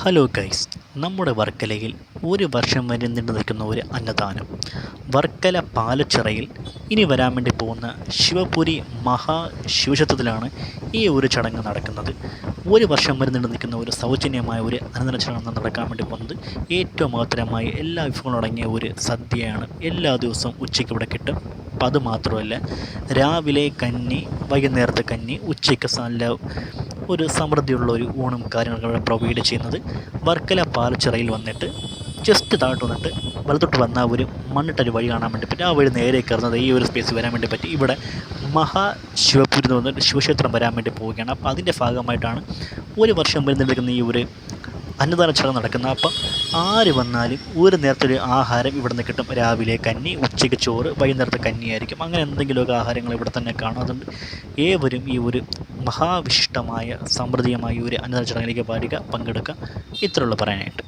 Hello guys, നമ്മുടെ വർക്കലയിൽ ഒരു വർഷം വരെ നീണ്ടു നിൽക്കുന്ന ഒരു അന്നദാനം. വർക്കല പാലച്ചിറയിൽ ഇനി വരാൻ വേണ്ടി പോകുന്ന ശിവപുരി മഹാശിവക്ഷേത്രത്തിലാണ് ഈ ഒരു ചടങ്ങ് നടക്കുന്നത്. ഒരു വർഷം വരെ നീണ്ടു നിൽക്കുന്ന ഒരു സൗജന്യമായ ഒരു അന്നദാന ചടങ്ങ് നടക്കാൻ വേണ്ടി പോകുന്നത്. ഏറ്റവും മഹത്തരമായ എല്ലാ വിഭവങ്ങളും അടങ്ങിയ ഒരു സദ്യയാണ് എല്ലാ ദിവസവും ഉച്ചയ്ക്ക് ഇവിടെ കിട്ടും. അപ്പം അതുമാത്രമല്ല, രാവിലെ കഞ്ഞി, വൈകുന്നേരത്തെ കഞ്ഞി, ഉച്ചയ്ക്ക് നല്ല ഒരു സമൃദ്ധിയുള്ള ഒരു ഊണും കാര്യങ്ങളൊക്കെ ഇവിടെ പ്രൊവൈഡ് ചെയ്യുന്നത്. വർക്കല പാലച്ചിറയിൽ വന്നിട്ട് ജസ്റ്റ് താഴോട്ട് വന്നിട്ട് വലത്തോട്ട് വന്ന ഒരു മണ്ണിട്ടൊരു വഴി കാണാൻ വേണ്ടി പറ്റും. ആ വഴി നേരെ കയറുന്നത് ഈ ഒരു സ്പേസ് വരാൻ വേണ്ടി പറ്റി. ഇവിടെ മഹാശിവപുരി എന്ന് പറഞ്ഞിട്ട് ശിവക്ഷേത്രം വരാൻ വേണ്ടി പോവുകയാണ്. അപ്പോൾ അതിൻ്റെ ഭാഗമായിട്ടാണ് ഒരു വർഷം വരെ നിൽക്കുന്ന ഈ ഒരു അന്നദാന ചടങ്ങ് നടക്കുന്നത്. അപ്പം ആര് വന്നാലും ഒരു നേരത്തെ ഒരു ആഹാരം ഇവിടെ നിന്ന് കിട്ടും. രാവിലെ കഞ്ഞി, ഉച്ചയ്ക്ക് ചോറ്, വൈകുന്നേരത്തെ കഞ്ഞിയായിരിക്കും. അങ്ങനെ എന്തെങ്കിലുമൊക്കെ ആഹാരങ്ങൾ ഇവിടെ തന്നെ കാണും. അതുകൊണ്ട് ഏവരും ഈ ഒരു മഹാവിശിഷ്ടമായ സമൃദ്ധിയമായ ഒരു അന്നദാന ചടങ്ങിലേക്ക് പങ്കെടുക്കുക. ഇത്രയുള്ള പറയാനായിട്ട്.